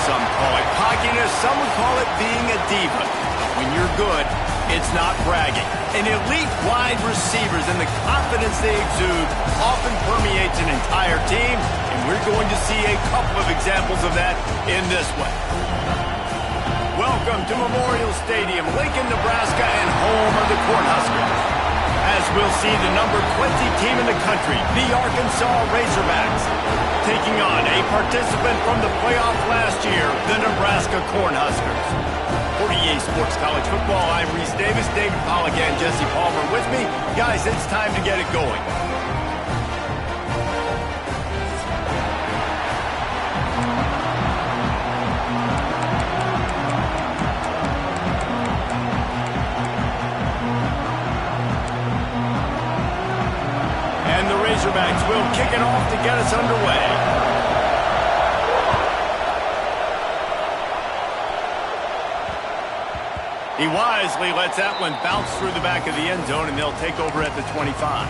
some call it cockiness. Some would call it being a diva. When you're good, it's not bragging. And elite wide receivers and the confidence they exude often permeates an entire team, and we're going to see a couple of examples of that in this one. Welcome to Memorial Stadium, Lincoln, Nebraska, and home of the Cornhuskers. As we'll see the number 20 team in the country, the Arkansas Razorbacks, taking on a participant from the playoff last year, the Nebraska Cornhuskers. For EA Sports College Football, I'm Reese Davis, David Pollack, and Jesse Palmer with me. Guys, it's time to get it going. And the Razorbacks will kick it off to get us underway. He wisely lets that one bounce through the back of the end zone, and they'll take over at the 25.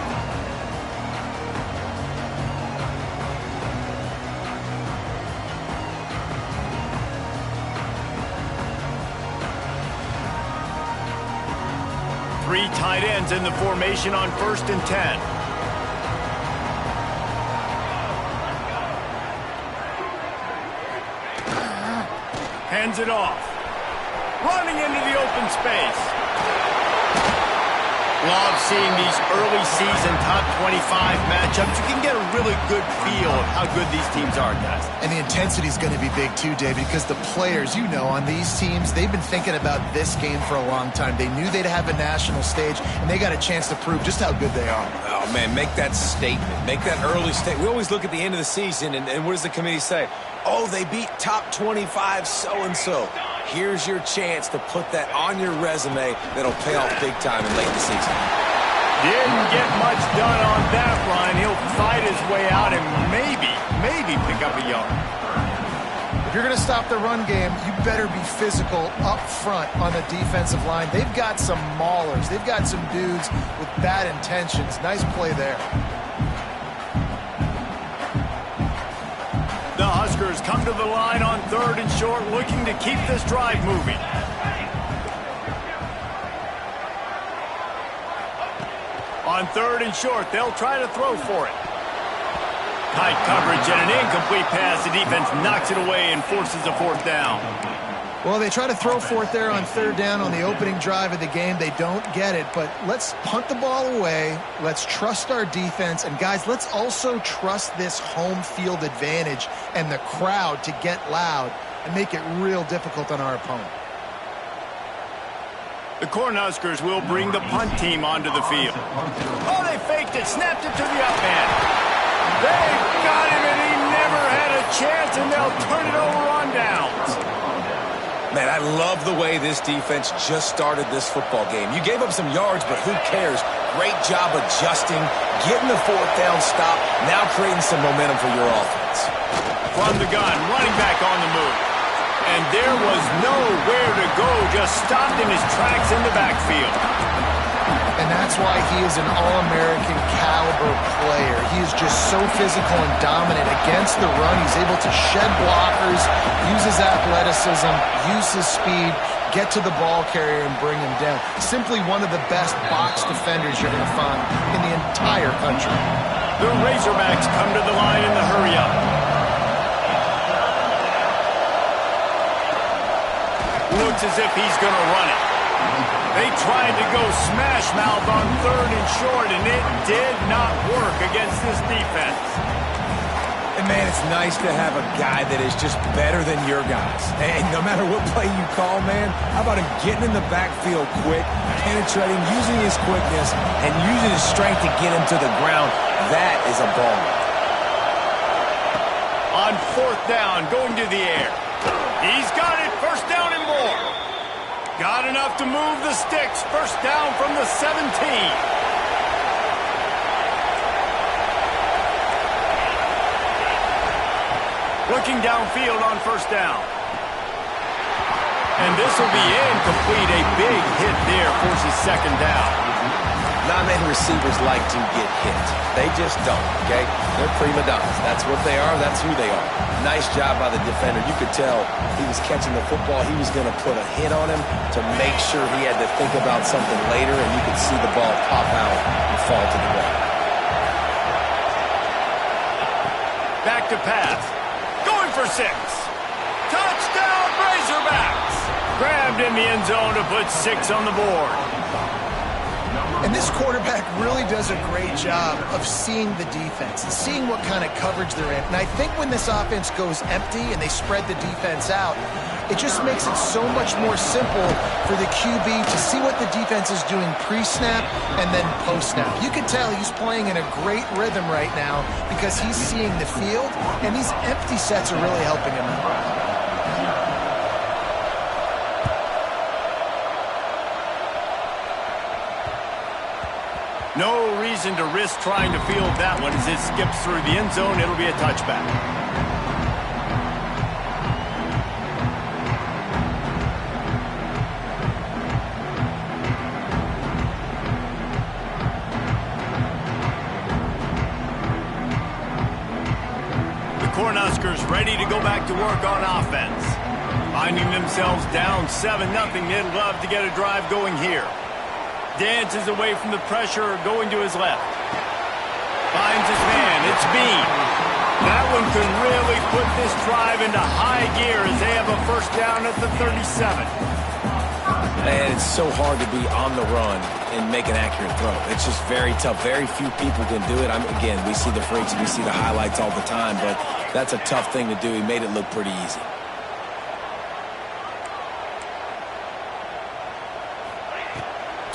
Three tight ends in the formation on 1st and 10. Hands it off. Running into the open space. Love seeing these early season top 25 matchups. You can get a really good feel of how good these teams are, guys. And the intensity is going to be big too, David, because the players, you know, on these teams, they've been thinking about this game for a long time. They knew they'd have a national stage, and they got a chance to prove just how good they are. Oh, man, make that statement. Make that early statement. We always look at the end of the season, and what does the committee say? Oh, they beat top 25 so-and-so. Here's your chance to put that on your resume that'll pay off big time in late in the season. Didn't get much done on that run. He'll fight his way out and maybe pick up a yard. If you're going to stop the run game, you better be physical up front on the defensive line. They've got some maulers. They've got some dudes with bad intentions. Nice play there. The Huskers come to the line on 3rd and short, looking to keep this drive moving. On 3rd and short, they'll try to throw for it. Tight coverage and an incomplete pass. The defense knocks it away and forces a 4th down. Well, they try to throw for it there on 3rd down on the opening drive of the game. They don't get it, but let's punt the ball away. Let's trust our defense. And, guys, let's also trust this home field advantage and the crowd to get loud and make it real difficult on our opponent. The Cornhuskers will bring the punt team onto the field. Oh, they faked it, snapped it to the up man. They got him, and he never had a chance, and they'll turn it over on downs. Man, I love the way this defense just started this football game. You gave up some yards, but who cares? Great job adjusting, getting the 4th down stop, now creating some momentum for your offense. From the gun, running back on the move. And there was nowhere to go, just stopped in his tracks in the backfield. And that's why he is an All-American caliber player. He is just so physical and dominant against the run. He's able to shed blockers, use his athleticism, use his speed, get to the ball carrier and bring him down. Simply one of the best box defenders you're going to find in the entire country. The Razorbacks come to the line in the hurry-up. Looks as if he's going to run it. They tried to go smash mouth on 3rd and short, and it did not work against this defense. And, man, it's nice to have a guy that is just better than your guys. And no matter what play you call, man, how about him getting in the backfield quick, penetrating, using his quickness, and using his strength to get him to the ground? That is a ball. On 4th down, going to the air. He's got it, 1st down and more. Got enough to move the sticks. 1st down from the 17. Looking downfield on 1st down. And this will be incomplete. A big hit there forces 2nd down. Not many receivers like to get hit. They just don't, okay? They're prima donnas. That's what they are. That's who they are. Nice job by the defender. You could tell he was catching the football. He was going to put a hit on him to make sure he had to think about something later, and you could see the ball pop out and fall to the ground. Back to pass. Going for 6. Touchdown, Razorbacks! Grabbed in the end zone to put 6 on the board. And this quarterback really does a great job of seeing the defense and seeing what kind of coverage they're in. And I think when this offense goes empty and they spread the defense out, it just makes it so much more simple for the QB to see what the defense is doing pre-snap and then post-snap. You can tell he's playing in a great rhythm right now because he's seeing the field, and these empty sets are really helping him out. No reason to risk trying to field that one as it skips through the end zone. It'll be a touchback. The Cornhuskers ready to go back to work on offense. Finding themselves down 7-0, they'd love to get a drive going here. Dances away from the pressure, going to his left. Finds his man, it's Bean. That one could really put this drive into high gear as they have a first down at the 37. And it's so hard to be on the run and make an accurate throw. It's just very tough. Very few people can do it. Again, we see the freaks, we see the highlights all the time, but that's a tough thing to do. He made it look pretty easy.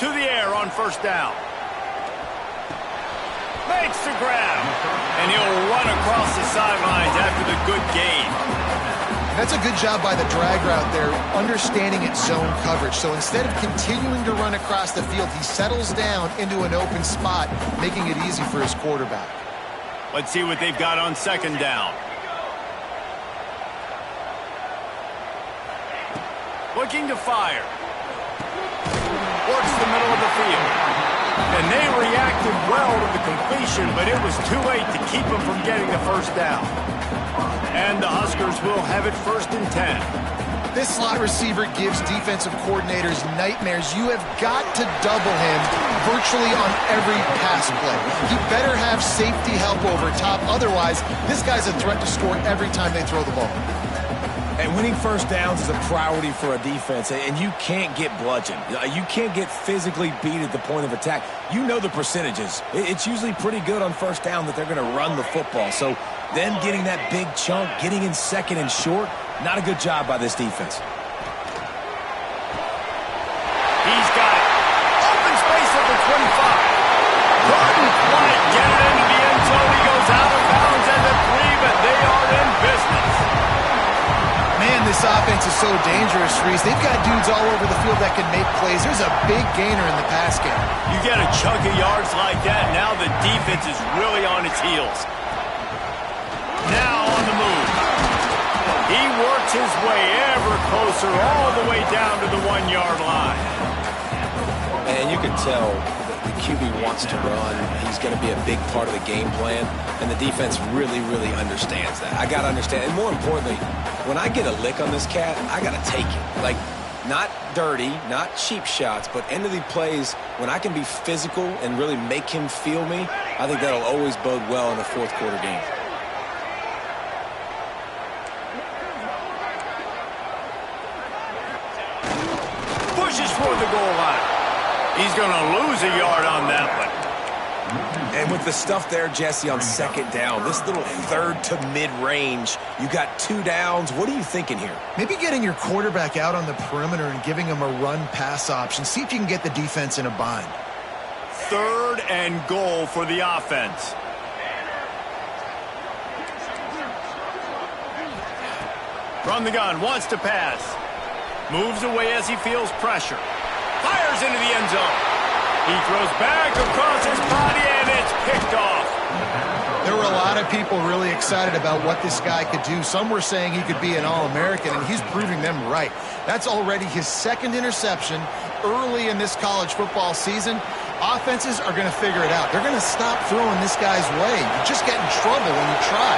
To the air on first down. Makes the grab. And he'll run across the sidelines after the good gain. That's a good job by the drag route there, understanding its zone coverage. So instead of continuing to run across the field, he settles down into an open spot, making it easy for his quarterback. Let's see what they've got on second down. Looking to fire. Works the middle of the field. And they reacted well to the completion, but it was too late to keep them from getting the first down. And the Huskers will have it 1st and 10. This slot receiver gives defensive coordinators nightmares. You have got to double him virtually on every pass play. He better have safety help over top. Otherwise, this guy's a threat to score every time they throw the ball. And winning first downs is a priority for a defense, and you can't get bludgeoned. You can't get physically beat at the point of attack. You know the percentages. It's usually pretty good on first down that they're going to run the football. So them getting that big chunk, getting in second and short, not a good job by this defense. He's got it. Open space at the 25. Couldn't quite get it into the end zone. He goes out of bounds at the 3, but they are in business. Man, this offense is so dangerous, Reese. They've got dudes all over the field that can make plays. There's a big gainer in the pass game. You get a chunk of yards like that, now the defense is really on its heels. Now on the move. He works his way ever closer all the way down to the 1-yard line. And you can tell the QB wants to run. He's going to be a big part of the game plan, and the defense really, really understands that. I got to understand, and more importantly, when I get a lick on this cat, I got to take it. Like, not dirty, not cheap shots, but end of the plays, when I can be physical and really make him feel me, I think that'll always bode well in a fourth quarter game. Pushes for the goal line. He's going to lose a yard on that one. And with the stuff there, Jesse, on second down, this little third to mid-range, you got 2 downs. What are you thinking here? Maybe getting your quarterback out on the perimeter and giving him a run-pass option. See if you can get the defense in a bind. 3rd and goal for the offense. From the gun, wants to pass. Moves away as he feels pressure. Fires into the end zone. He throws back across his body, and it's picked off. There were a lot of people really excited about what this guy could do. Some were saying he could be an All-American, and he's proving them right. That's already his 2nd interception early in this college football season, Offenses are going to figure it out. They're going to stop throwing this guy's way. You just get in trouble when you try.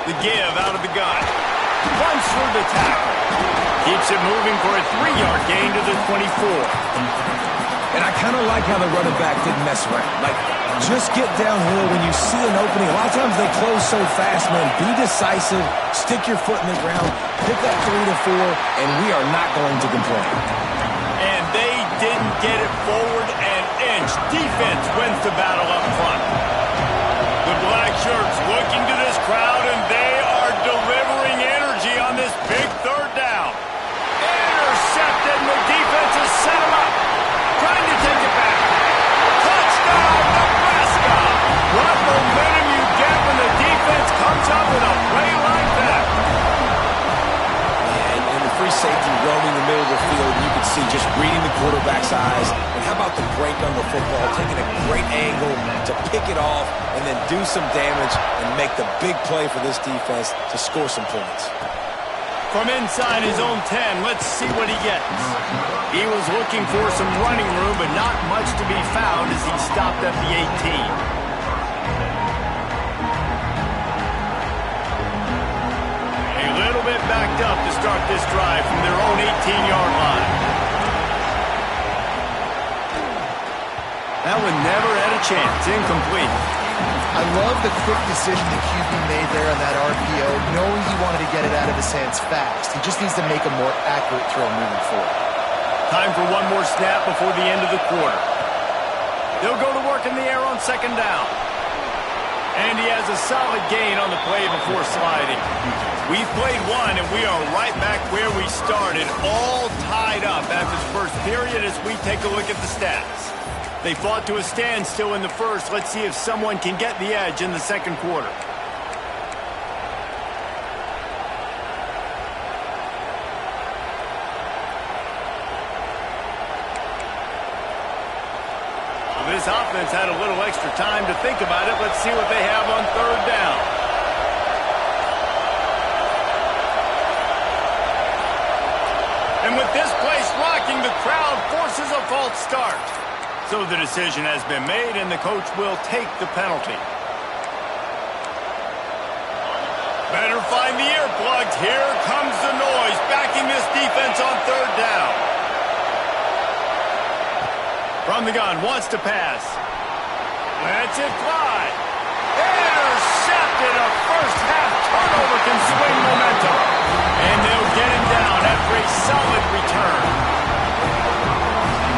The give out of the gun. Runs through the tackle. Keeps it moving for a 3-yard gain to the 24. And I kind of like how the running back didn't mess around. Like, just get downhill when you see an opening. A lot of times they close so fast, man. Be decisive, stick your foot in the ground, pick up 3 to 4, and we are not going to complain. And they didn't get it forward an inch. Defense wins the battle up front. The black shirts looking to this crowd, and they are delivering energy on this big third down. Intercepted, and the defense has set him up. Trying to take it back. Touchdown, Nebraska! What momentum you get when the defense comes up with a play like that. And the free safety roaming the middle of the field, you can see just reading the quarterback's eyes. And how about the break on the football, taking a great angle to pick it off and then do some damage and make the big play for this defense to score some points. From inside his own 10, let's see what he gets. He was looking for some running room, but not much to be found as he stopped at the 18. A little bit backed up to start this drive from their own 18-yard line. That one never had a chance. Incomplete. I love the quick decision the QB made there on that RPO, knowing he wanted to get it out of his hands fast. He just needs to make a more accurate throw moving forward. Time for one more snap before the end of the quarter. They'll go to work in the air on second down. And he has a solid gain on the play before sliding. We've played one, and we are right back where we started, all tied up after the first period as we take a look at the stats. They fought to a standstill in the first. Let's see if someone can get the edge in the second quarter. Well, this offense had a little extra time to think about it. Let's see what they have on third down. And with this place rocking, the crowd forces a false start. So the decision has been made, and the coach will take the penalty. Better find the earplugs. Here comes the noise, backing this defense on third down. From the gun, wants to pass. Lets it fly. Intercepted. A first-half turnover can swing momentum. And they'll get him down after a solid return.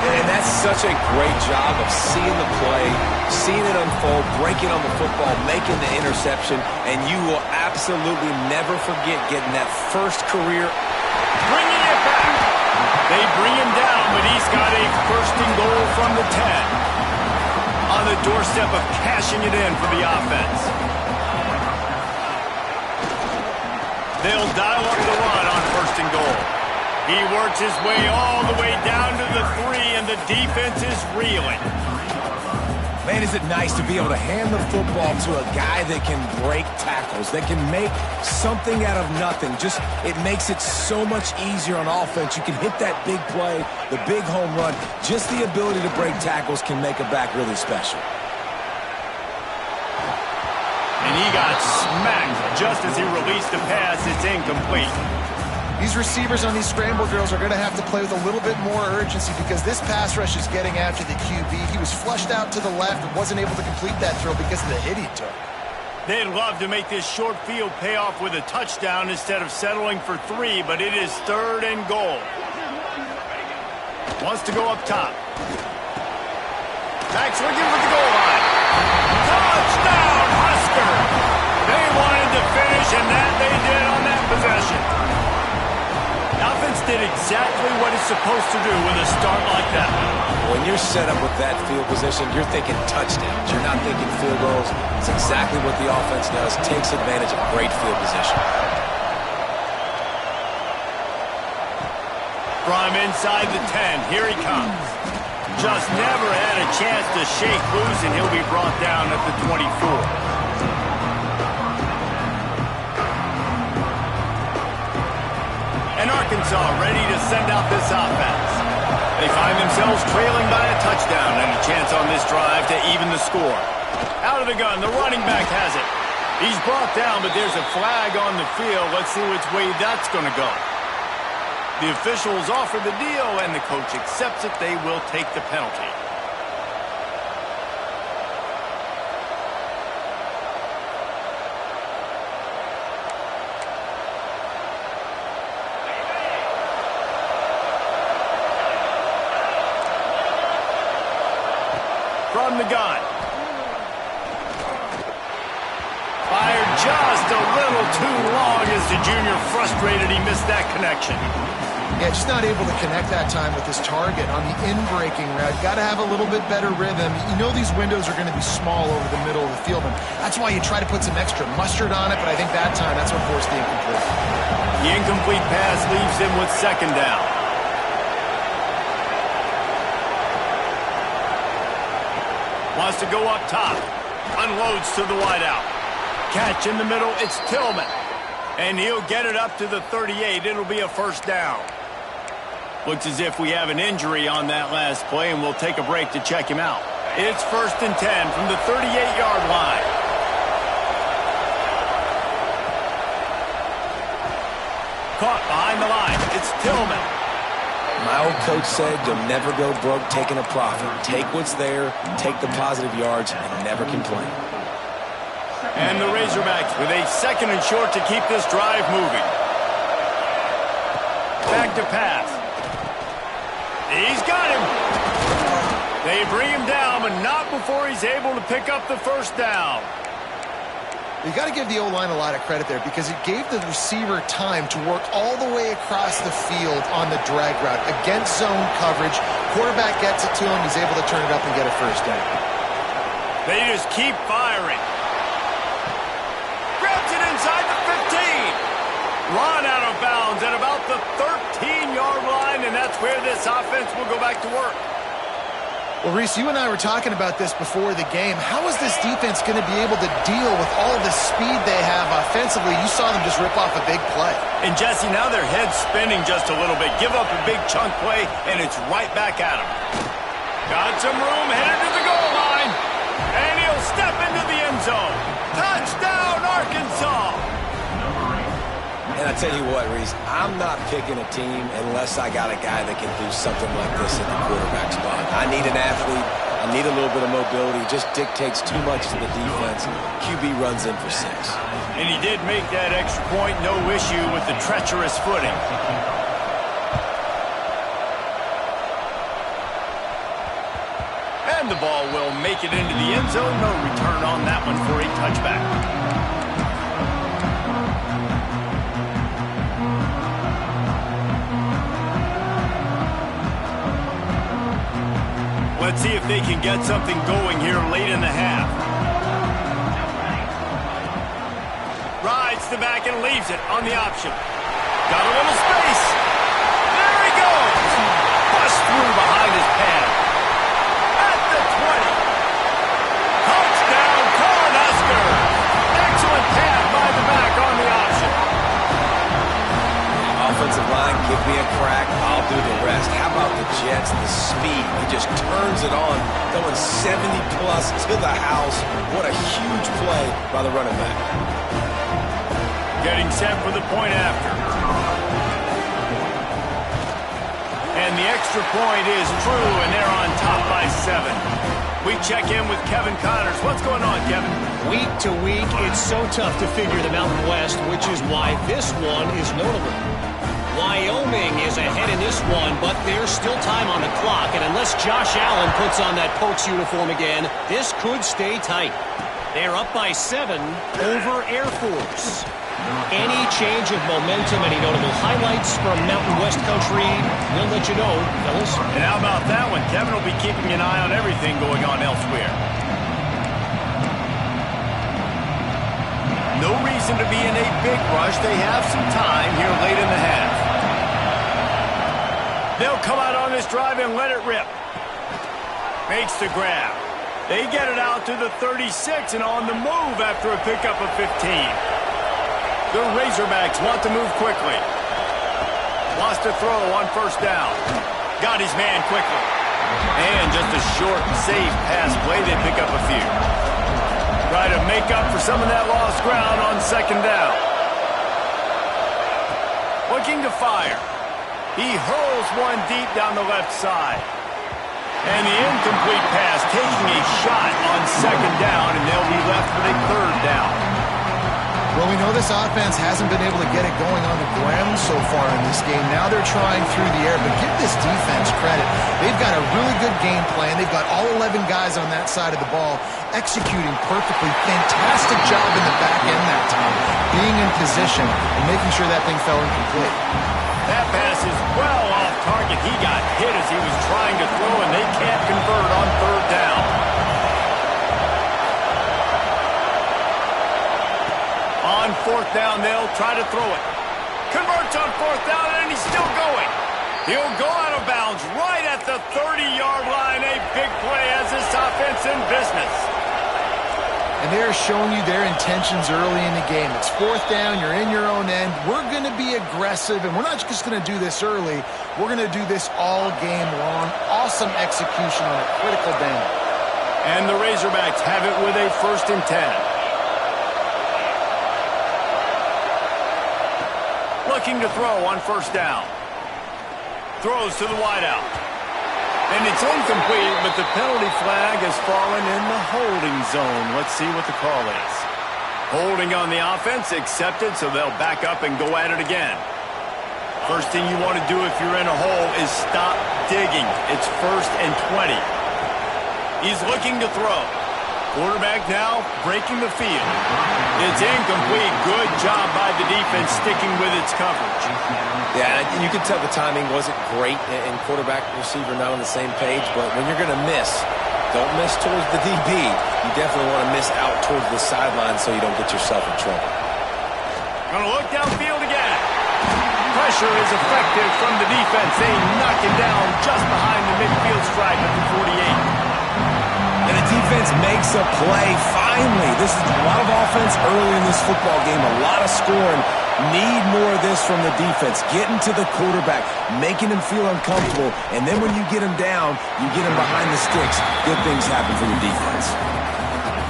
And that's such a great job of seeing the play, seeing it unfold, breaking on the football, making the interception, and you will absolutely never forget getting that first career. Bringing it back. They bring him down, but he's got a first and goal from the 10. On the doorstep of cashing it in for the offense. They'll dial up the run on first and goal. He works his way all the way down to the 3, and the defense is reeling. Man, is it nice to be able to hand the football to a guy that can break tackles, that can make something out of nothing. Just, it makes it so much easier on offense. You can hit that big play, the big home run. Just the ability to break tackles can make a back really special. And he got smacked just as he released the pass. It's incomplete. These receivers on these scramble drills are going to have to play with a little bit more urgency because this pass rush is getting after the QB. He was flushed out to the left and wasn't able to complete that throw because of the hit he took. They'd love to make this short field pay off with a touchdown instead of settling for 3, but it is third and goal. Wants to go up top. Back's looking for the goal line. Touchdown, Husker! They wanted to finish, and that they did on that possession. The offense did exactly what it's supposed to do with a start like that. When you're set up with that field position, you're thinking touchdowns. You're not thinking field goals. It's exactly what the offense does. Takes advantage of great field position. From inside the 10, here he comes. Just never had a chance to shake loose, and he'll be brought down at the 24. And Arkansas Arkansas ready to send out this offense. They find themselves trailing by a touchdown and a chance on this drive to even the score. Out of the gun, the running back has it. He's brought down, but there's a flag on the field. Let's see which way that's going to go. The officials offer the deal, and the coach accepts it. They will take the penalty. From the gun. Fired just a little too long as the junior frustrated. He missed that connection. Yeah, just not able to connect that time with his target on the in-breaking route. Got to have a little bit better rhythm. You know these windows are going to be small over the middle of the field, and that's why you try to put some extra mustard on it, but I think that time that's what forced the incomplete. The incomplete pass leaves him with second down. Wants to go up top. Unloads to the wideout. Catch in the middle. It's Tillman. And he'll get it up to the 38. It'll be a first down. Looks as if we have an injury on that last play, and we'll take a break to check him out. It's 1st and 10 from the 38-yard line. Caught behind the line. It's Tillman. My old coach said you'll never go broke taking a profit. Take what's there, take the positive yards, and never complain. And the Razorbacks with a 2nd and short to keep this drive moving. Back to pass. He's got him. They bring him down, but not before he's able to pick up the first down. You got to give the O-line a lot of credit there because it gave the receiver time to work all the way across the field on the drag route against zone coverage. Quarterback gets it to him. He's able to turn it up and get a first down. They just keep firing. Grabs it inside the 15. Run out of bounds at about the 13-yard line, and that's where this offense will go back to work. Well, Reese, you and I were talking about this before the game. How is this defense going to be able to deal with all the speed they have offensively? You saw them just rip off a big play. And, Jesse, now their head's spinning just a little bit. Give up a big chunk play, and it's right back at them. Got some room, headed to the goal line. And he'll step into the end zone. Touchdown, Arkansas! And I tell you what, Reese, I'm not picking a team unless I got a guy that can do something like this in the quarterback spot. I need an athlete. I need a little bit of mobility. It just dictates too much to the defense. QB runs in for 6. And he did make that extra point. No issue with the treacherous footing. And the ball will make it into the end zone. No return on that one for a touchback. Let's see if they can get something going here late in the half. Rides the back and leaves it on the option. Got a little space. There he goes. Bust through behind his pad. At the 20. Touchdown, Cornhuskers. Excellent pass by the back on the option. Offensive line, give me a crack, I'll do the rest. How about the Jets, the speed? He just turns it on, going 70-plus to the house. What a huge play by the running back. Getting set for the point after. And the extra point is true, and they're on top by 7. We check in with Kevin Connors. What's going on, Kevin? Week to week, it's so tough to figure the Mountain West, which is why this one is notable. Wyoming is ahead in this one, but there's still time on the clock, and unless Josh Allen puts on that Pokes uniform again, this could stay tight. They're up by 7 over Air Force. Any change of momentum, any notable highlights from Mountain West country, we'll let you know, fellas. And how about that one? Kevin will be keeping an eye on everything going on elsewhere. No reason to be in a big rush. They have some time here late in the half. They'll come out on this drive and let it rip. Makes the grab. They get it out to the 36 and on the move after a pickup of 15. The Razorbacks want to move quickly. Wants to throw on first down. Got his man quickly. And just a short, safe pass play. They pick up a few. Try to make up for some of that lost ground on second down. Looking to fire. He hurls one deep down the left side. And the incomplete pass taking a shot on second down, and they'll be left with a third down. Well, we know this offense hasn't been able to get it going on the ground so far in this game. Now they're trying through the air, but give this defense credit. They've got a really good game plan. They've got all 11 guys on that side of the ball executing perfectly. Fantastic job in the back end that time, being in position and making sure that thing fell incomplete. That pass is well off target. He got hit as he was trying to throw, and they can't convert on third down. On fourth down, they'll try to throw it. Converts on fourth down, and he's still going. He'll go out of bounds right at the 30-yard line. A big play as this offense in business. And they're showing you their intentions early in the game. It's fourth down. You're in your own end. We're going to be aggressive, and we're not just going to do this early. We're going to do this all game long. Awesome execution on a critical down. And the Razorbacks have it with a 1st and 10. Looking to throw on first down. Throws to the wideout. And it's incomplete, but the penalty flag has fallen in the holding zone. Let's see what the call is. Holding on the offense, accepted, so they'll back up and go at it again. First thing you want to do if you're in a hole is stop digging. It's 1st and 20. He's looking to throw. Quarterback now breaking the field. It's incomplete. Good job by the defense sticking with its coverage. Yeah, you could tell the timing wasn't great, and quarterback and receiver not on the same page, but when you're going to miss, don't miss towards the DB. You definitely want to miss out towards the sideline so you don't get yourself in trouble. Going to look downfield again. Pressure is effective from the defense. They knock him down just behind the midfield stripe at the 48. And the defense makes a play, finally. This is a lot of offense early in this football game, a lot of scoring. Need more of this from the defense. Getting to the quarterback, making him feel uncomfortable, and then when you get him down, you get him behind the sticks. Good things happen for your defense.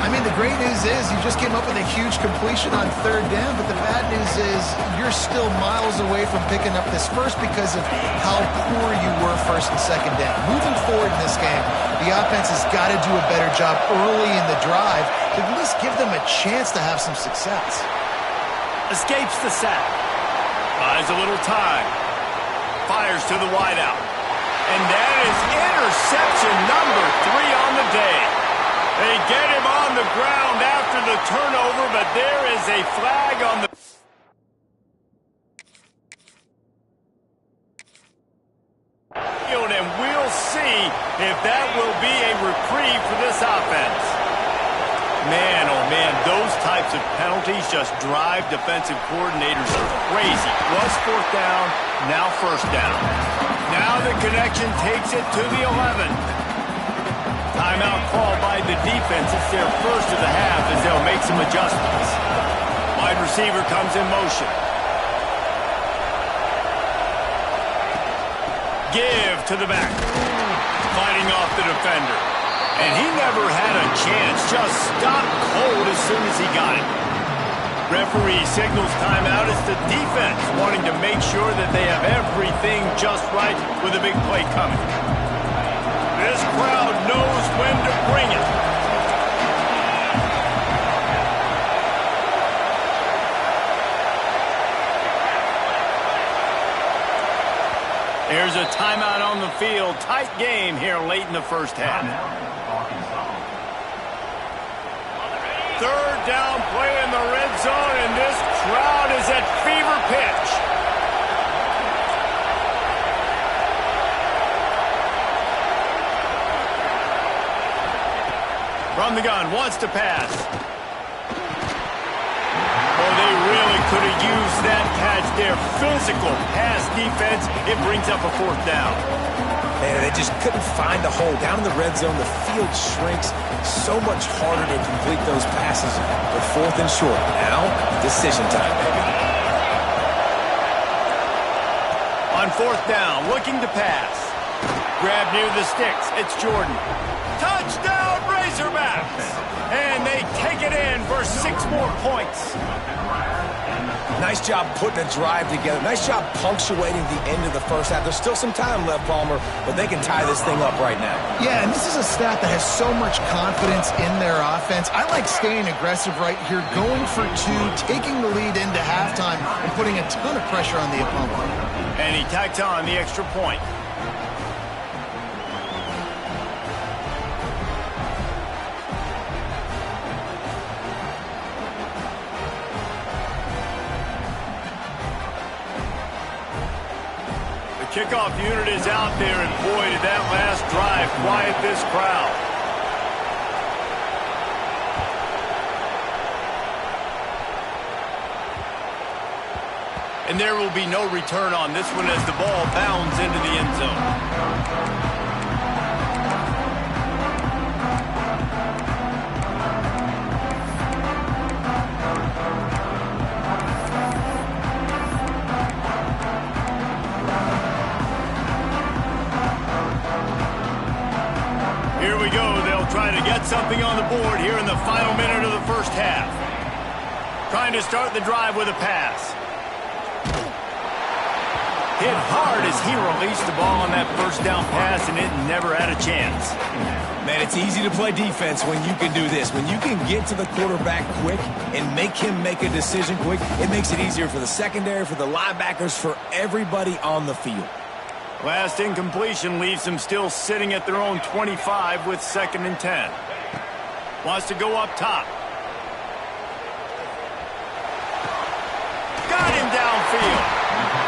I mean, the great news is you just came up with a huge completion on third down, but the bad news is you're still miles away from picking up this first because of how poor you were first and second down. Moving forward in this game, the offense has got to do a better job early in the drive to at least give them a chance to have some success. Escapes the sack. Buys a little time. Fires to the wideout. And that is interception number 3 on the day. They get him on the ground after the turnover, but there is a flag on the field, and we'll see if that will be a reprieve for this offense. Man, oh man, those types of penalties just drive defensive coordinators crazy. Was fourth down, now first down. Now the connection takes it to the 11. Timeout called by the defense. It's their first of the half as they'll make some adjustments. Wide receiver comes in motion. Give to the back. Fighting off the defender. And he never had a chance. Just stopped cold as soon as he got it. Referee signals timeout. It's the defense wanting to make sure that they have everything just right with a big play coming. This crowd knows when to bring it. There's a timeout on the field. Tight game here late in the first half. Third down play in the red zone, and this crowd is at fever pitch. From the gun, wants to pass. Oh, they really could have used that catch there. Physical pass defense. It brings up a fourth down. Man, they just couldn't find a hole. Down in the red zone, the field shrinks. So much harder to complete those passes. But fourth and short. Now, decision time, baby. On fourth down, looking to pass. Grab near the sticks. It's Jordan. Touchdown, Razorbacks! And they take it in for 6 more points. Nice job putting a drive together. Nice job punctuating the end of the first half. There's still some time left, Palmer, but they can tie this thing up right now. Yeah, and this is a staff that has so much confidence in their offense. I like staying aggressive right here, going for 2, taking the lead into halftime, and putting a ton of pressure on the opponent. And he tacks on the extra point. Kickoff unit is out there, and boy, did that last drive quiet this crowd. And there will be no return on this one as the ball bounds into the end zone. Here we go. They'll try to get something on the board here in the final minute of the first half. Trying to start the drive with a pass. Hit hard as he released the ball on that first down pass, and it never had a chance. Man, it's easy to play defense when you can do this. When you can get to the quarterback quick and make him make a decision quick, it makes it easier for the secondary, for the linebackers, for everybody on the field. Last incompletion leaves them still sitting at their own 25 with 2nd and 10. Wants to go up top. Got him downfield.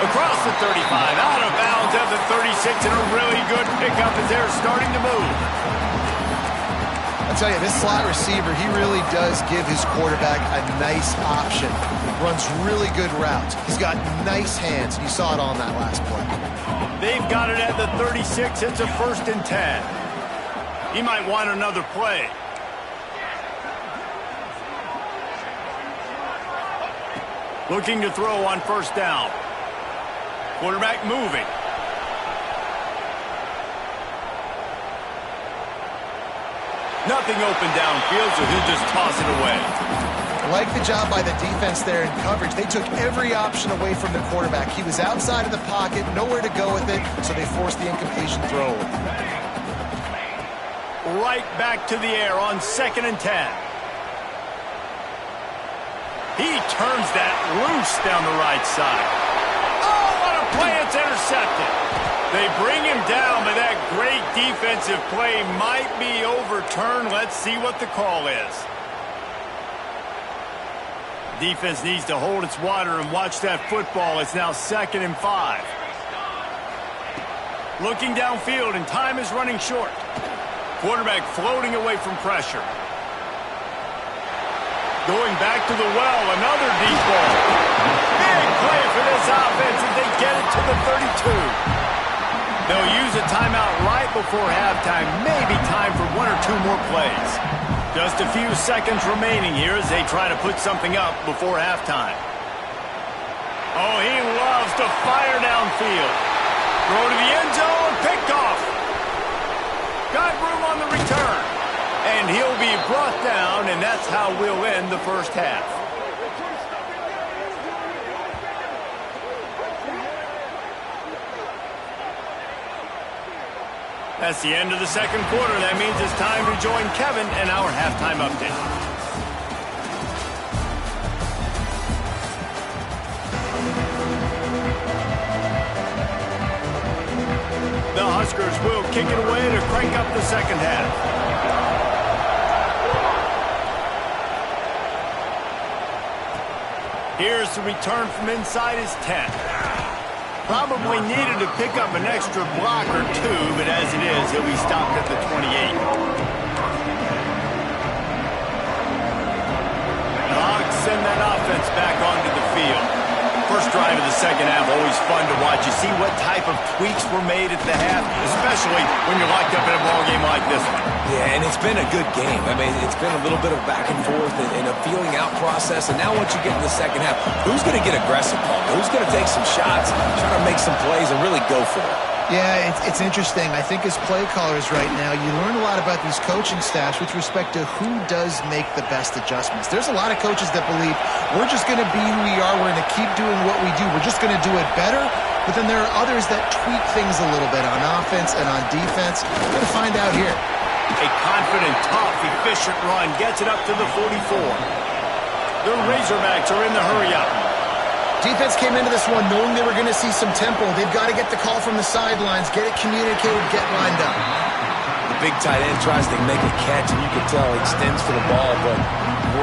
Across the 35, out of bounds at the 36, and a really good pickup as they're starting to move. I'll tell you, this slot receiver, he really does give his quarterback a nice option. Runs really good routes. He's got nice hands. You saw it on that last play. They've got it at the 36. It's a 1st and 10. He might want another play. Looking to throw on 1st down. Quarterback moving. Nothing open downfield, so he'll just toss it away. I like the job by the defense there in coverage. They took every option away from the quarterback. He was outside of the pocket, nowhere to go with it, so they forced the incompletion throw. Right back to the air on 2nd and 10. He turns that loose down the right side. Oh, what a play. It's intercepted. They bring him down, but that great defensive play might be overturned. Let's see what the call is. Defense needs to hold its water and watch that football. It's now 2nd and 5. Looking downfield, and time is running short. Quarterback floating away from pressure. Going back to the well, another deep ball. Big play for this offense as they get it to the 32. They'll use a timeout right before halftime. Maybe time for 1 or 2 more plays. Just a few seconds remaining here as they try to put something up before halftime. Oh, he loves to fire downfield. Throw to the end zone, picked off. Got room on the return. And he'll be brought down, and that's how we'll end the first half. That's the end of the 2nd quarter. That means it's time to join Kevin and our halftime update. The Huskers will kick it away to crank up the 2nd half. Here's the return from inside his 10. Probably needed to pick up an extra block or 2, but as it is, he'll be stopped at the 28. The Hawks send that offense back onto the field. First drive of the second half, always fun to watch. You see what type of tweaks were made at the half, especially when you're locked up in a ball game like this one. Yeah, and it's been a good game. I mean, it's been a little bit of back and forth and a feeling out process. And now once you get in the second half, who's going to get aggressive, Paul? Who's going to take some shots, try to make some plays, and really go for it? Yeah, it's interesting. I think as play callers right now, you learn a lot about these coaching staffs with respect to who does make the best adjustments. There's a lot of coaches that believe we're just going to be who we are. We're going to keep doing what we do. We're just going to do it better. But then there are others that tweak things a little bit on offense and on defense. We're going to find out here. A confident, tough, efficient run gets it up to the 44. The Razorbacks are in the hurry-up. Defense came into this one knowing they were going to see some tempo. They've got to get the call from the sidelines, get it communicated, get lined up. The big tight end tries to make a catch, and you can tell he extends for the ball, but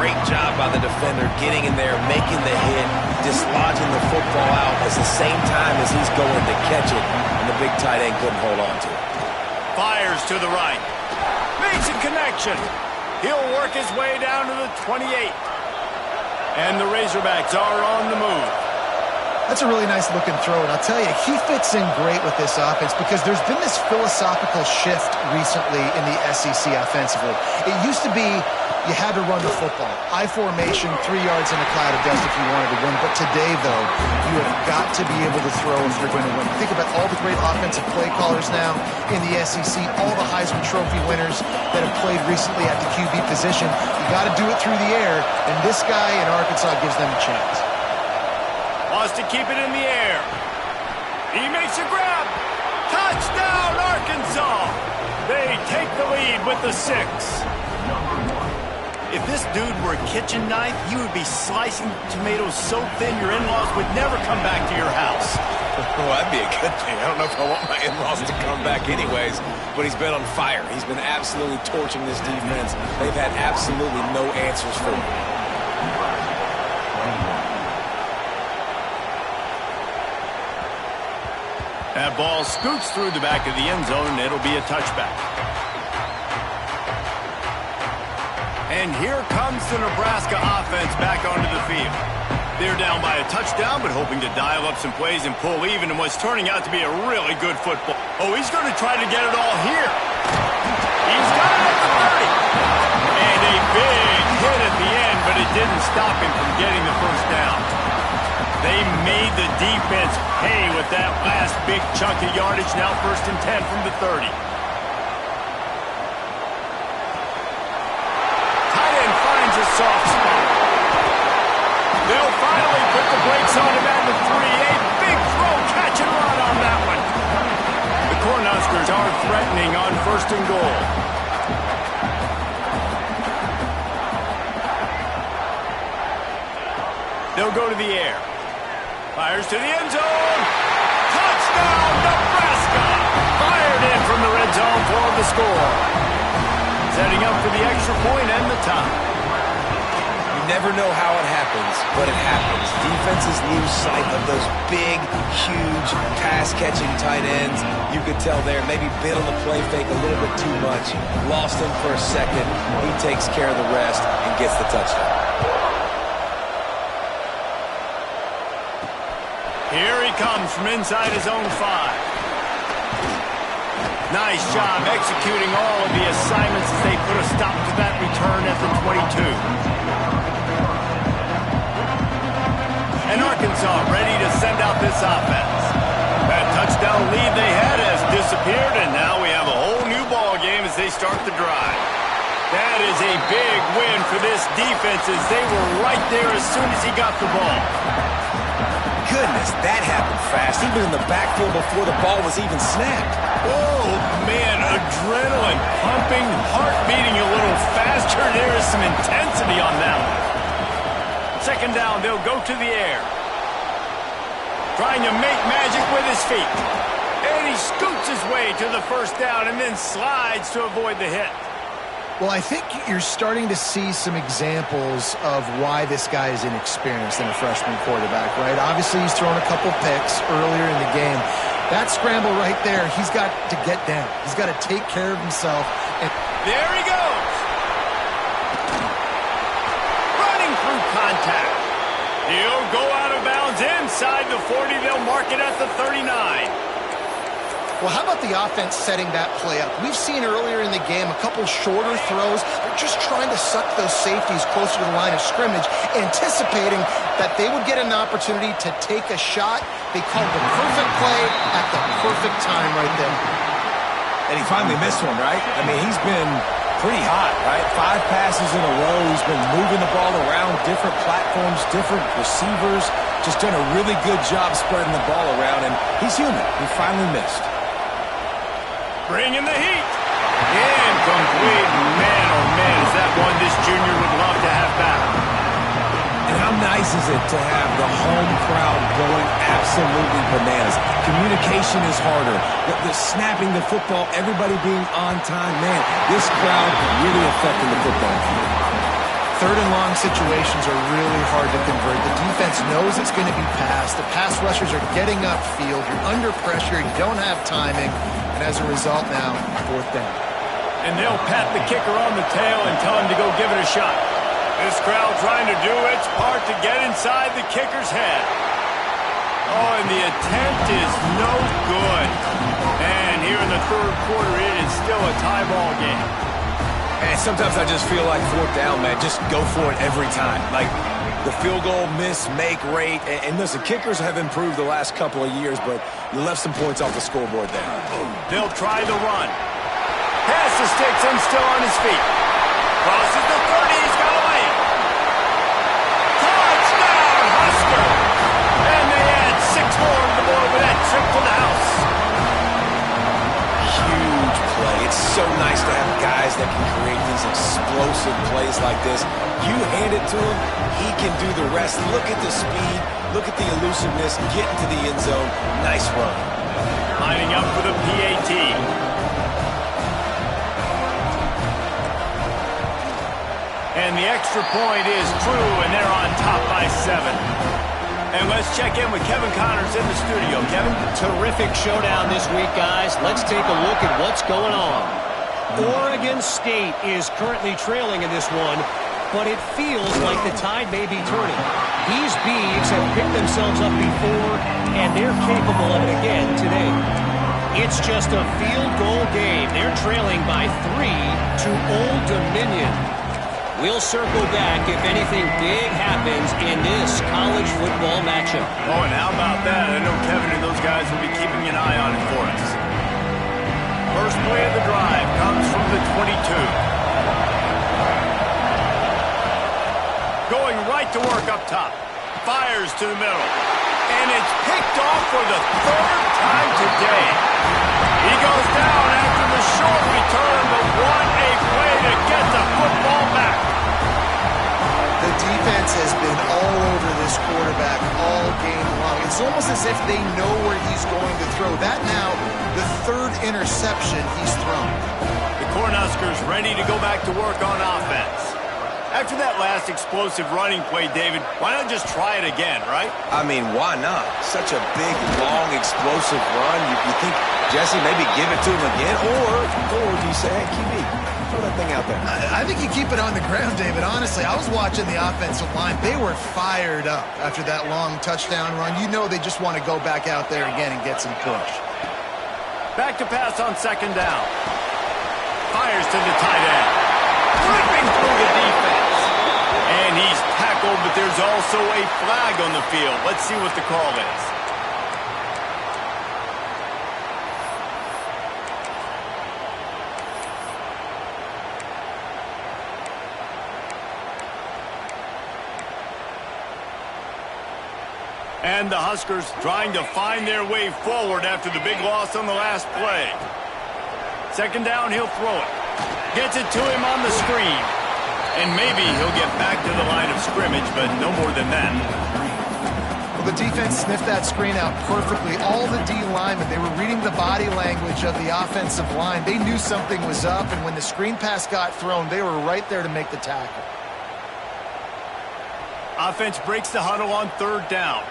great job by the defender getting in there, making the hit, dislodging the football out at the same time as he's going to catch it, and the big tight end couldn't hold on to it. Fires to the right. Makes a connection. He'll work his way down to the 28. And the Razorbacks are on the move. That's a really nice looking throw, and I'll tell you, he fits in great with this offense because there's been this philosophical shift recently in the SEC offensively. It used to be you had to run the football. I formation, 3 yards in a cloud of dust if you wanted to win. But today, though, you have got to be able to throw if you're going to win. Think about all the great offensive play callers now in the SEC, all the Heisman Trophy winners that have played recently at the QB position. You got to do it through the air, and this guy in Arkansas gives them a chance. Wants to keep it in the air. He makes a grab. Touchdown, Arkansas. They take the lead with the 6. If this dude were a kitchen knife, you would be slicing tomatoes so thin your in-laws would never come back to your house. Well, that'd be a good thing. I don't know if I want my in-laws to come back anyways, but he's been on fire. He's been absolutely torching this defense. They've had absolutely no answers for him. That ball scoots through the back of the end zone, and it'll be a touchback. And here comes the Nebraska offense back onto the field. They're down by a touchdown, but hoping to dial up some plays and pull even in what's turning out to be a really good football. Oh, he's going to try to get it all here. He's got it at the 30. And a big hit at the end, but it didn't stop him from getting the first down. They made the defense pay with that last big chunk of yardage. Now 1st and 10 from the 30. Tight end finds a soft spot. They'll finally put the brakes on him at the 3. A big throw, catch and run on that one. The Cornhuskers are threatening on 1st and goal. They'll go to the air. Fires to the end zone. Touchdown, Nebraska! Fired in from the red zone for the score. Setting up for the extra point and the tie. You never know how it happens, but it happens. Defenses lose sight of those big, huge, pass-catching tight ends. You could tell there, maybe bit on the play fake a little bit too much. Lost him for a second. He takes care of the rest and gets the touchdown. Here he comes from inside his own 5. Nice job executing all of the assignments as they put a stop to that return at the 22. And Arkansas ready to send out this offense. That touchdown lead they had has disappeared, and now we have a whole new ball game as they start the drive. That is a big win for this defense as they were right there as soon as he got the ball. Goodness, that happened fast. He was in the backfield before the ball was even snapped. Oh, man, adrenaline pumping, heart beating a little faster. There is some intensity on that one. 2nd down, they'll go to the air. Trying to make magic with his feet. And he scoots his way to the 1st down and then slides to avoid the hit. Well, I think you're starting to see some examples of why this guy is inexperienced in a freshman quarterback, right? Obviously, he's thrown a couple picks earlier in the game. That scramble right there, he's got to get down. He's got to take care of himself. And there he goes. Running through contact. He'll go out of bounds inside the 40. They'll mark it at the 39. Well, how about the offense setting that play up? We've seen earlier in the game a couple shorter throws. They're just trying to suck those safeties closer to the line of scrimmage, anticipating that they would get an opportunity to take a shot. They called the perfect play at the perfect time right there. And he finally missed one, right? I mean, he's been pretty hot, right? 5 passes in a row. He's been moving the ball around, different platforms, different receivers. Just done a really good job spreading the ball around, and he's human. He finally missed. Bringing the heat. Incomplete. Man, oh man, is that one this junior would love to have back. And how nice is it to have the home crowd going absolutely bananas? Communication is harder. The snapping the football, everybody being on time. Man, this crowd really affecting the football. Third and long situations are really hard to convert. The defense knows it's going to be passed. The pass rushers are getting upfield. You're under pressure. You don't have timing. And as a result now, 4th down. And they'll pat the kicker on the tail and tell him to go give it a shot. This crowd trying to do its part to get inside the kicker's head. Oh, and the attempt is no good. And here in the 3rd quarter, it is still a tie ball game. And sometimes I just feel like 4th down, man. Just go for it every time. Like the field goal miss, make rate. And listen, kickers have improved the last couple of years, but you left some points off the scoreboard there. They'll try the run. Pass the sticks and still on his feet. Crosses the 30. He's got away. Touchdown, Husker! And they add 6 more to the board with that trip to the house. Huge play. It's so nice to have guys that can create these explosive plays like this. You hand it to him, he can do the rest. Look at the speed, look at the elusiveness, get into the end zone. Nice run. Lining up for the PAT. And the extra point is true, and they're on top by 7. And let's check in with Kevin Connors in the studio. Kevin? Terrific showdown this week, guys. Let's take a look at what's going on. Oregon State is currently trailing in this one, but it feels like the tide may be turning. These Beavs have picked themselves up before, and they're capable of it again today. It's just a field goal game. They're trailing by 3 to Old Dominion. We'll circle back if anything big happens in this college football matchup. Oh, and how about that? I know Kevin and those guys will be keeping an eye on it for us. First play of the drive comes from the 22. Going right to work up top. Fires to the middle. And it's picked off for the 3rd time today. He goes down after the short return, but what a play to get the football back. The defense has been all over this quarterback all game long. It's almost as if they know where he's going to throw. That now, the 3rd interception he's thrown. The Cornhuskers ready to go back to work on offense. After that last explosive running play, David, why not just try it again, right? I mean, why not? Such a big, long, explosive run. You think, Jesse, maybe give it to him again? Or do you say, hey, QB, throw that thing out there? I think you keep it on the ground, David. Honestly, I was watching the offensive line. They were fired up after that long touchdown run. You know they just want to go back out there again and get some push. Back to pass on 2nd down. Fires to the tight end. Ripping through the defense. And he's tackled, but there's also a flag on the field. Let's see what the call is. And the Huskers trying to find their way forward after the big loss on the last play. 2nd down, he'll throw it. Gets it to him on the screen. And maybe he'll get back to the line of scrimmage, but no more than that. Well, the defense sniffed that screen out perfectly. All the D linemen, they were reading the body language of the offensive line. They knew something was up, and when the screen pass got thrown, they were right there to make the tackle. Offense breaks the huddle on 3rd down.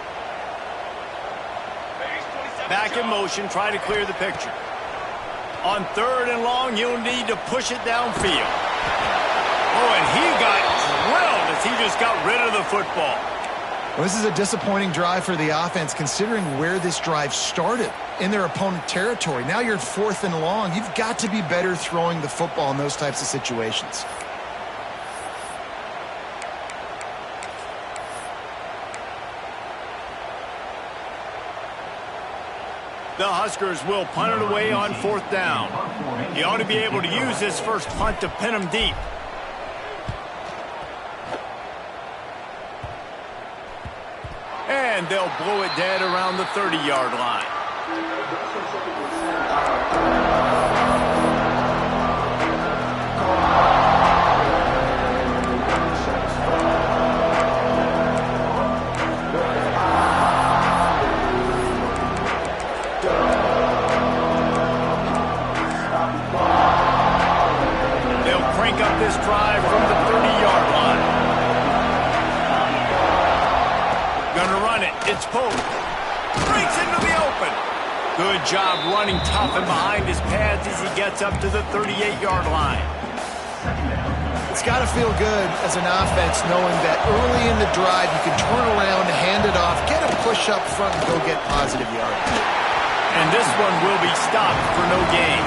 Back in motion, try to clear the picture. On 3rd and long, you'll need to push it downfield. Oh, and he got drilled as he just got rid of the football. Well, this is a disappointing drive for the offense considering where this drive started in their opponent territory. Now you're 4th and long. You've got to be better throwing the football in those types of situations. The Huskers will punt it away on 4th down. He ought to be able to use this first punt to pin them deep. And they'll blow it dead around the 30-yard line. They'll crank up this drive from the 30-yard line. Gonna run it. It's Pope. Breaks into the open. Good job running tough and behind his pads as he gets up to the 38-yard line. It's got to feel good as an offense knowing that early in the drive you can turn around, hand it off, get a push up front, and go get positive yardage. And this one will be stopped for no gain.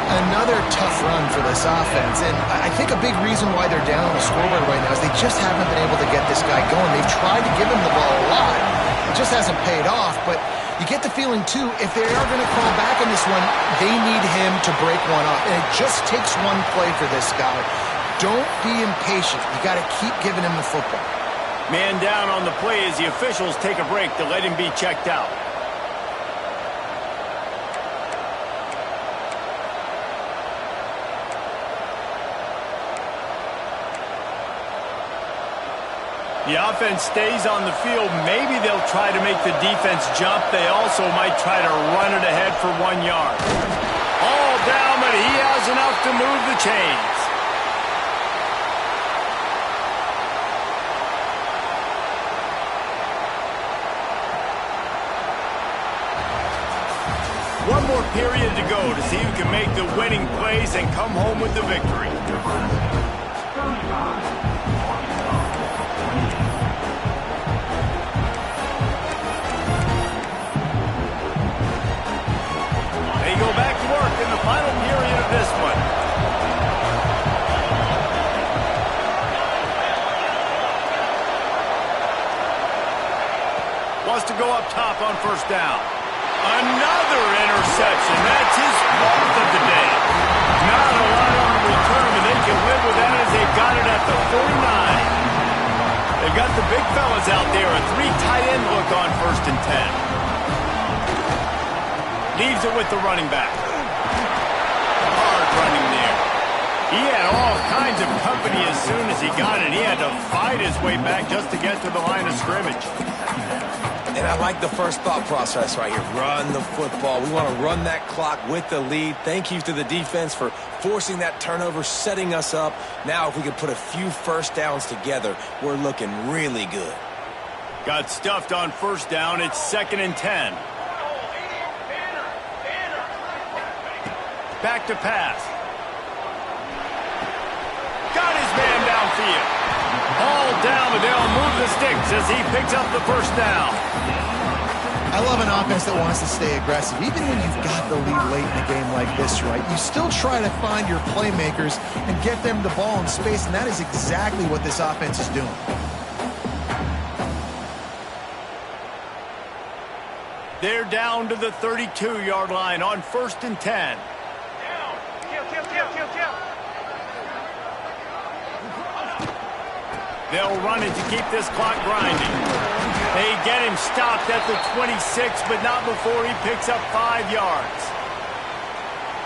Another tough run for this offense, and I think a big reason why they're down on the scoreboard right now is they just haven't been able to get this guy going. They've tried to give him the ball a lot. It just hasn't paid off, but you get the feeling, too, if they are going to call back on this one, they need him to break one off, and it just takes one play for this guy. Don't be impatient. You got to keep giving him the football. Man down on the play as the officials take a break to let him be checked out. The offense stays on the field. Maybe they'll try to make the defense jump. They also might try to run it ahead for 1 yard. All down, but he has enough to move the chains. One more period to go to see who can make the winning plays and come home with the victory. They go back to work in the final period of this one. Wants to go up top on 1st down. Another interception. That's his 4th of the day. Not a lot on return, but they can live with that as they've got it at the 49. They've got the big fellas out there. A 3 tight end look on 1st and 10. Leaves it with the running back. Hard running there. He had all kinds of company as soon as he got it. He had to fight his way back just to get to the line of scrimmage. And I like the first thought process right here. Run the football. We want to run that clock with the lead. Thank you to the defense for forcing that turnover, setting us up. Now if we can put a few first downs together, we're looking really good. Got stuffed on 1st down. It's 2nd and 10. Back to pass. Got his man downfield. All down, but they'll move the sticks as he picks up the 1st down. I love an offense that wants to stay aggressive. Even when you've got the lead late in a game like this, right, you still try to find your playmakers and get them the ball in space, and that is exactly what this offense is doing. They're down to the 32-yard line on 1st and 10. They'll run it to keep this clock grinding. They get him stopped at the 26, but not before he picks up 5 yards.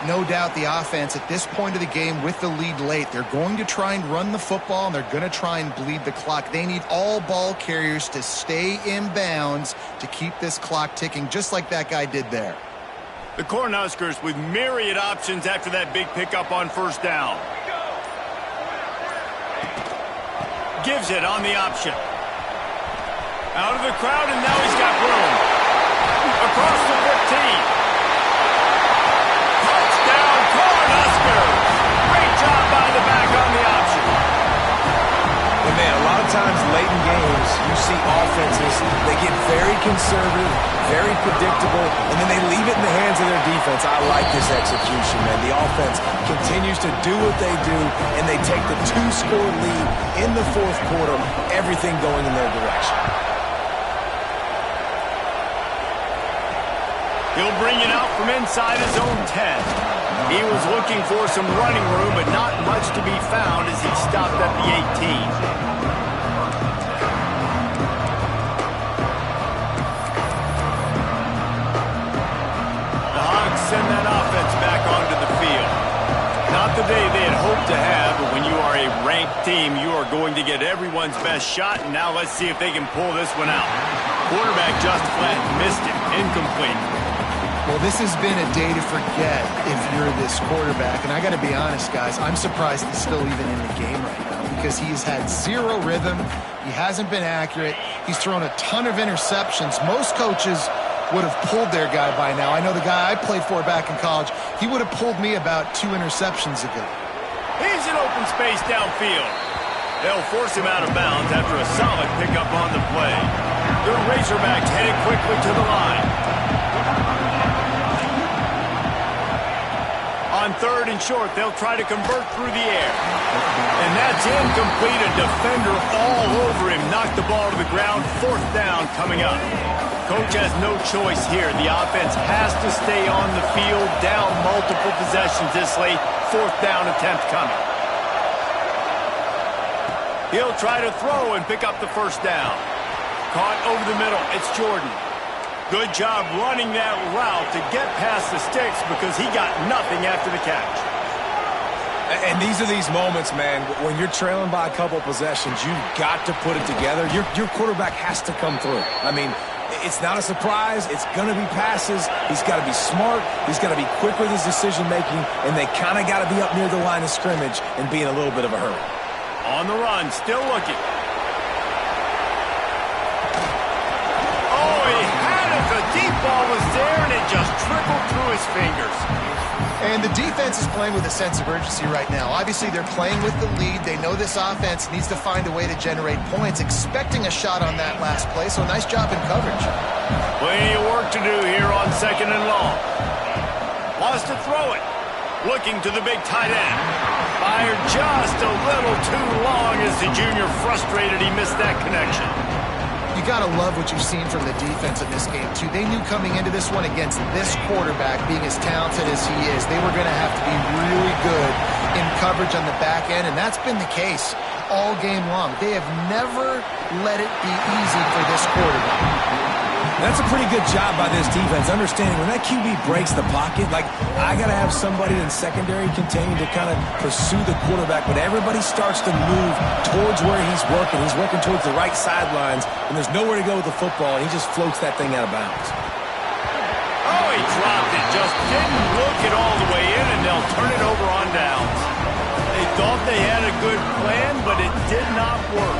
No doubt the offense at this point of the game with the lead late, they're going to try and run the football, and they're going to try and bleed the clock. They need all ball carriers to stay in bounds to keep this clock ticking, just like that guy did there. The Cornhuskers with myriad options after that big pickup on 1st down. Gives it on the option. Out of the crowd, and now he's got room. Across the 15. Touchdown, Cornhuskers! Great job by the back on the option. And man, a lot of times late in games, you see offenses, they get very conservative, very predictable, and then they leave it in the hands of their defense. I like this execution, man. The offense continues to do what they do, and they take the 2-score lead in the fourth quarter, everything going in their direction. He'll bring it out from inside his own 10. He was looking for some running room, but not much to be found as he stopped at the 18. The Hogs send that offense back onto the field. Not the day they had hoped to have, but when you are a ranked team, you are going to get everyone's best shot, and now let's see if they can pull this one out. Quarterback just flat missed it. Incomplete. Well, this has been a day to forget if you're this quarterback. And I got to be honest, guys, I'm surprised he's still even in the game right now because he's had zero rhythm. He hasn't been accurate. He's thrown a ton of interceptions. Most coaches would have pulled their guy by now. I know the guy I played for back in college, he would have pulled me about 2 interceptions ago. He's in open space downfield. They'll force him out of bounds after a solid pickup on the play. The Razorbacks headed quickly to the line. On 3rd and short, they'll try to convert through the air. And that's incomplete. A defender all over him. Knocked the ball to the ground. 4th down coming up. Coach has no choice here. The offense has to stay on the field, down multiple possessions this late. 4th down attempt coming. He'll try to throw and pick up the 1st down. Caught over the middle. It's Jordan. Good job running that route to get past the sticks because he got nothing after the catch. And these are these moments, man, when you're trailing by a couple possessions, you've got to put it together. Your quarterback has to come through. I mean, it's not a surprise. It's going to be passes. He's got to be smart. He's got to be quick with his decision-making, and they kind of got to be up near the line of scrimmage and be in a little bit of a hurry. On the run, still looking. The deep ball was there, and it just trickled through his fingers. And the defense is playing with a sense of urgency right now. Obviously, they're playing with the lead. They know this offense needs to find a way to generate points, expecting a shot on that last play, so nice job in coverage. Plenty of work to do here on 2nd and long. Wants to throw it. Looking to the big tight end. Fired just a little too long as the junior frustrated he missed that connection. You got to love what you've seen from the defense in this game, too. They knew coming into this one against this quarterback, being as talented as he is, they were going to have to be really good in coverage on the back end, and that's been the case all game long. They have never let it be easy for this quarterback. That's a pretty good job by this defense, understanding when that QB breaks the pocket, like, I got to have somebody in secondary continue to kind of pursue the quarterback, but everybody starts to move towards where he's working. He's working towards the right sidelines, and there's nowhere to go with the football, and he just floats that thing out of bounds. Oh, he dropped it. Just didn't look it all the way in, and they'll turn it over on downs. They thought they had a good plan, but it did not work.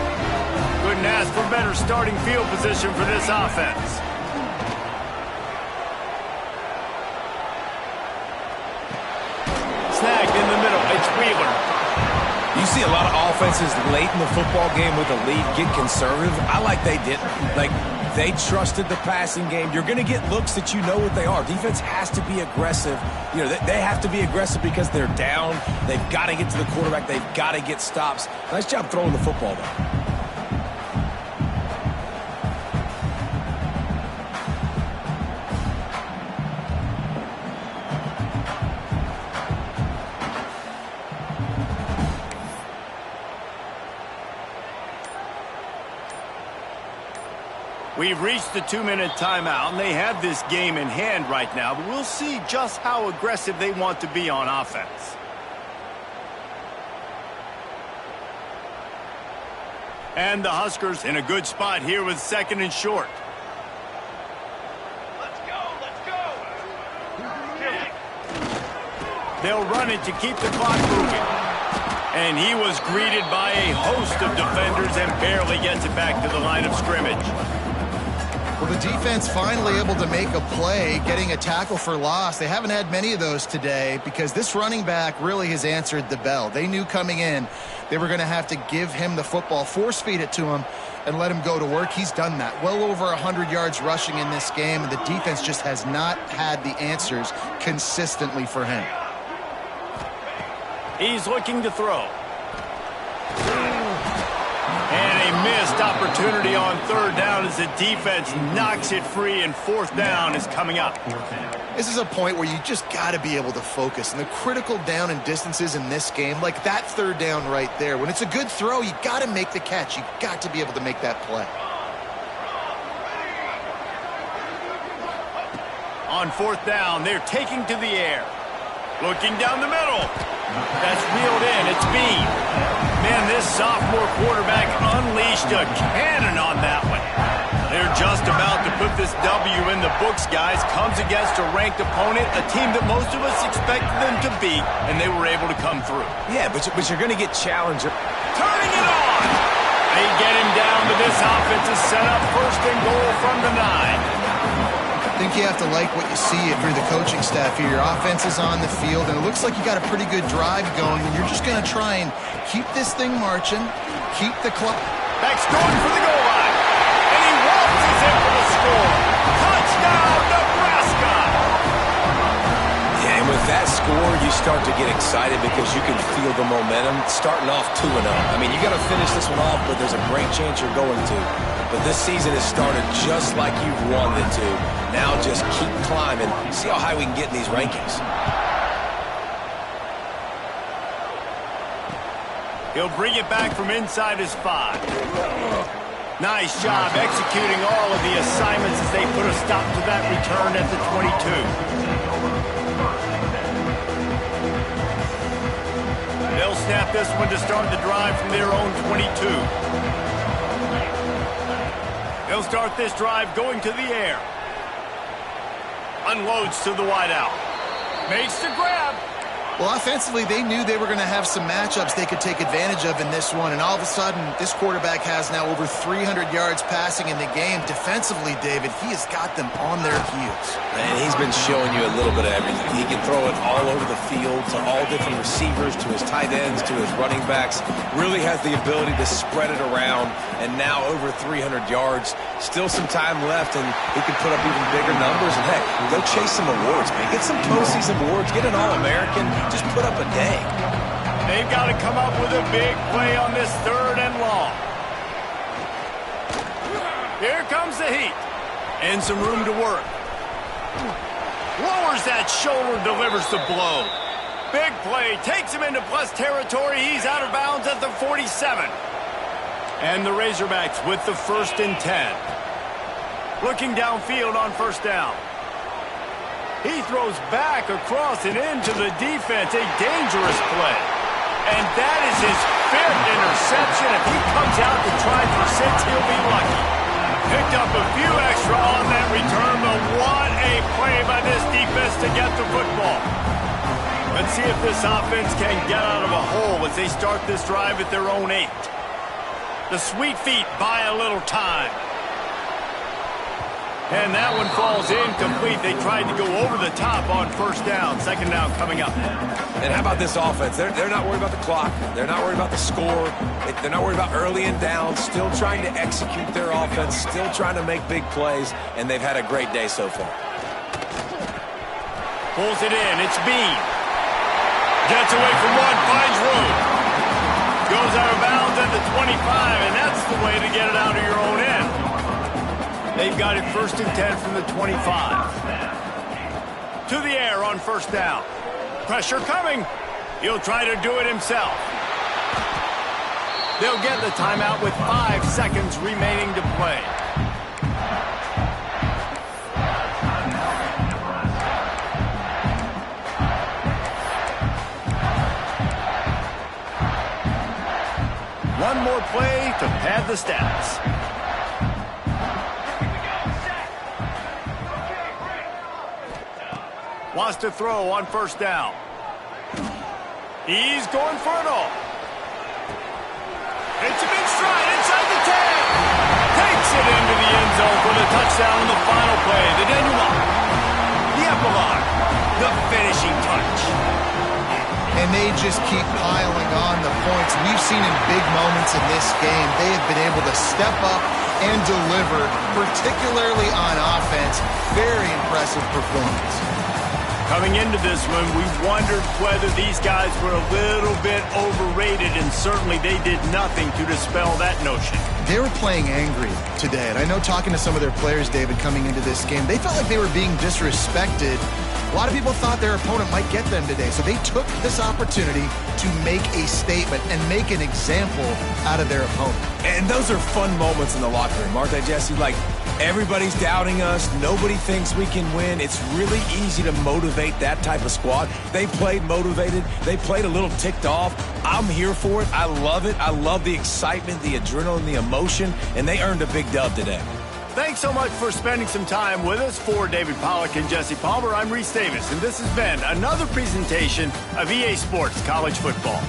Couldn't ask for better starting field position for this offense. Snagged in the middle. It's Wheeler. You see a lot of offenses late in the football game with the lead get conservative. I like they didn't. Like, they trusted the passing game. You're going to get looks that you know what they are. Defense has to be aggressive. You know, they have to be aggressive because they're down. They've got to get to the quarterback. They've got to get stops. Nice job throwing the football, though. We've reached the 2-minute timeout, and they have this game in hand right now, but we'll see just how aggressive they want to be on offense. And the Huskers in a good spot here with 2nd and short. Let's go, let's go. They'll run it to keep the clock moving. And he was greeted by a host of defenders and barely gets it back to the line of scrimmage. Well, the defense finally able to make a play, getting a tackle for loss. They haven't had many of those today because this running back really has answered the bell. They knew coming in they were going to have to give him the football, force feed it to him, and let him go to work. He's done that. Well over 100 yards rushing in this game, and the defense just has not had the answers consistently for him. He's looking to throw. And a missed opportunity on third down as the defense knocks it free, and fourth down is coming up. This is a point where you just got to be able to focus. And the critical down and distances in this game, like that third down right there, when it's a good throw, you got to make the catch. You got to be able to make that play. On fourth down, they're taking to the air. Looking down the middle. That's reeled in. It's Bean. Man, this sophomore quarterback unleashed a cannon on that one. They're just about to put this W in the books, guys. Comes against a ranked opponent, a team that most of us expected them to beat, and they were able to come through. Yeah, but you're going to get challenged. Turning it on. They get him down to this offensive setup. First and goal from the 9. I think you have to like what you see if you're the coaching staff here. Your offense is on the field, and it looks like you got a pretty good drive going, and you're just going to try and keep this thing marching, keep the clock. Back's going for the goal line, and he waltzes in for the score. Touchdown, Nebraska! Yeah, and with that score, you start to get excited because you can feel the momentum starting off 2-0. I mean, you got to finish this one off, but there's a great chance you're going to. But this season has started just like you've wanted it to. Now just keep climbing. See how high we can get in these rankings. He'll bring it back from inside his 5. Nice job executing all of the assignments as they put a stop to that return at the 22. They'll snap this one to start the drive from their own 22. They'll start this drive going to the air. Unloads to the wideout. Makes the grab. Well, offensively, they knew they were going to have some matchups they could take advantage of in this one, and all of a sudden, this quarterback has now over 300 yards passing in the game. Defensively, David, he has got them on their heels. And he's been showing you a little bit of everything. He can throw it all over the field to all different receivers, to his tight ends, to his running backs. Really has the ability to spread it around, and now over 300 yards. Still some time left, and he can put up even bigger numbers. And, heck, go chase some awards, man. Get some postseason awards. Get an All-American. Just put up a day. They've got to come up with a big play on this third and long. Here comes the heat. And some room to work. Lowers that shoulder, delivers the blow. Big play, takes him into plus territory. He's out of bounds at the 47. And the Razorbacks with the 1st and 10. Looking downfield on first down. He throws back across and into the defense. A dangerous play. And that is his 5th interception. If he comes out to try for 6, he'll be lucky. Picked up a few extra on that return, but what a play by this defense to get the football. Let's see if this offense can get out of a hole as they start this drive at their own 8. The sweet feet buy a little time. And that one falls incomplete. They tried to go over the top on first down. Second down coming up. And how about this offense? They're not worried about the clock. They're not worried about the score. They're not worried about early and down. Still trying to execute their offense. Still trying to make big plays. And they've had a great day so far. Pulls it in. It's Bean. Gets away from one. Finds room. Goes out of bounds at the 25. And that's the way to get it out of your own end. They've got it 1st and 10 from the 25. To the air on first down. Pressure coming. He'll try to do it himself. They'll get the timeout with 5 seconds remaining to play. One more play to pad the stats. Wants to throw on first down. He's going for it all. It's a big stride inside the 10. Takes it into the end zone for the touchdown on the final play. The denouement. The epilogue. The finishing touch. And they just keep piling on the points. We've seen in big moments in this game, they have been able to step up and deliver, particularly on offense. Very impressive performance. Coming into this one, we wondered whether these guys were a little bit overrated, and certainly they did nothing to dispel that notion. They were playing angry today, and I know talking to some of their players, David, coming into this game, they felt like they were being disrespected. A lot of people thought their opponent might get them today, so they took this opportunity to make a statement and make an example out of their opponent. And those are fun moments in the locker room, aren't they, Jesse? Like, everybody's doubting us. Nobody thinks we can win. It's really easy to motivate that type of squad. They played motivated. They played a little ticked off. I'm here for it. I love it. I love the excitement, the adrenaline, the emotion, and they earned a big dub today. Thanks so much for spending some time with us. For David Pollack and Jesse Palmer, I'm Reese Davis, and this has been another presentation of EA Sports College Football.